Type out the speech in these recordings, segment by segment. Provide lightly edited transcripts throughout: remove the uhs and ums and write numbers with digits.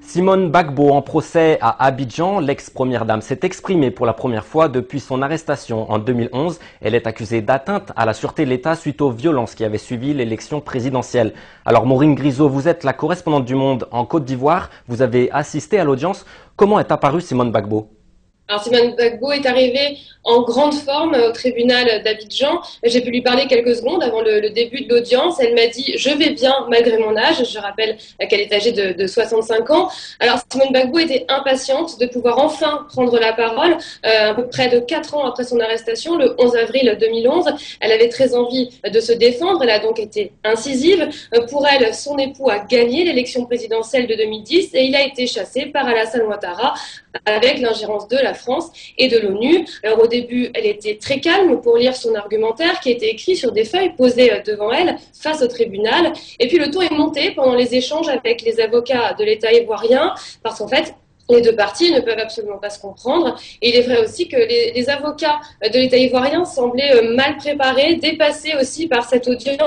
Simone Gbagbo en procès à Abidjan, l'ex-première dame s'est exprimée pour la première fois depuis son arrestation en 2011. Elle est accusée d'atteinte à la sûreté de l'État suite aux violences qui avaient suivi l'élection présidentielle. Alors Maureen Grisot, vous êtes la correspondante du Monde en Côte d'Ivoire. Vous avez assisté à l'audience. Comment est apparue Simone Gbagbo ? Alors Simone Gbagbo est arrivée en grande forme au tribunal d'Abidjan. J'ai pu lui parler quelques secondes avant le début de l'audience. Elle m'a dit « je vais bien malgré mon âge ». Je rappelle qu'elle est âgée de 65 ans. Alors Simone Gbagbo était impatiente de pouvoir enfin prendre la parole. À peu près de 4 ans après son arrestation, le 11 avril 2011, elle avait très envie de se défendre. Elle a donc été incisive. Pour elle, son époux a gagné l'élection présidentielle de 2010 et il a été chassé par Alassane Ouattara avec l'ingérence de la France et de l'ONU. Alors au début, elle était très calme pour lire son argumentaire qui était écrit sur des feuilles posées devant elle face au tribunal. Et puis le ton est monté pendant les échanges avec les avocats de l'État ivoirien parce qu'en fait, les deux parties ne peuvent absolument pas se comprendre. Et il est vrai aussi que les avocats de l'État ivoirien semblaient mal préparés, dépassés aussi par cette audience.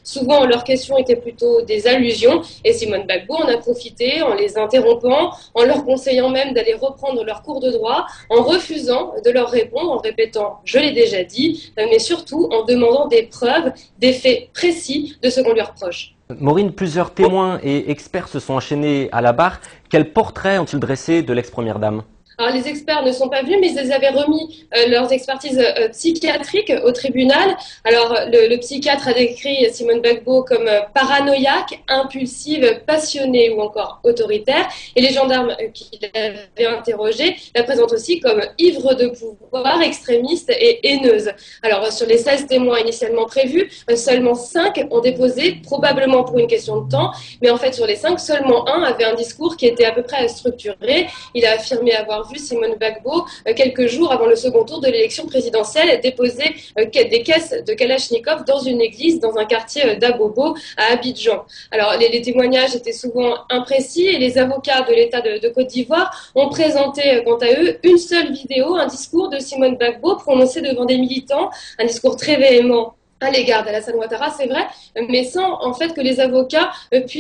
Souvent, leurs questions étaient plutôt des allusions. Et Simone Gbagbo en a profité en les interrompant, en leur conseillant même d'aller reprendre leur cours de droit, en refusant de leur répondre, en répétant « je l'ai déjà dit », mais surtout en demandant des preuves, des faits précis de ce qu'on lui reproche. Maureen, plusieurs témoins et experts se sont enchaînés à la barre. Quel portrait ont-ils dressé de l'ex-première dame ? Alors, les experts ne sont pas venus, mais ils avaient remis leurs expertises psychiatriques au tribunal. Alors, le psychiatre a décrit Simone Gbagbo comme paranoïaque, impulsive, passionnée ou encore autoritaire. Et les gendarmes qui l'avaient interrogée la présentent aussi comme ivre de pouvoir, extrémiste et haineuse. Alors, sur les 16 témoins initialement prévus, seulement 5 ont déposé, probablement pour une question de temps. Mais en fait, sur les 5, seulement un avait un discours qui était à peu près structuré. Il a affirmé avoir vu Simone Gbagbo quelques jours avant le second tour de l'élection présidentielle déposer des caisses de Kalachnikov dans une église dans un quartier d'Abobo à Abidjan. Alors les témoignages étaient souvent imprécis et les avocats de l'État de Côte d'Ivoire ont présenté quant à eux une seule vidéo, un discours de Simone Gbagbo prononcé devant des militants, un discours très véhément à l'égard d'Alassane Ouattara, c'est vrai, mais sans en fait que les avocats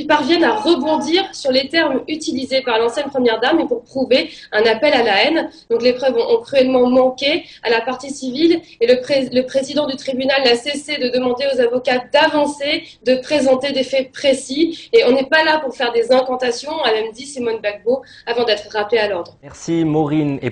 parviennent à rebondir sur les termes utilisés par l'ancienne première dame et pour prouver un appel à la haine. Donc les preuves ont cruellement manqué à la partie civile et le président du tribunal n'a cessé de demander aux avocats d'avancer, de présenter des faits précis. Et on n'est pas là pour faire des incantations, a même dit Simone Gbagbo avant d'être rappelée à l'ordre. Merci Maureen.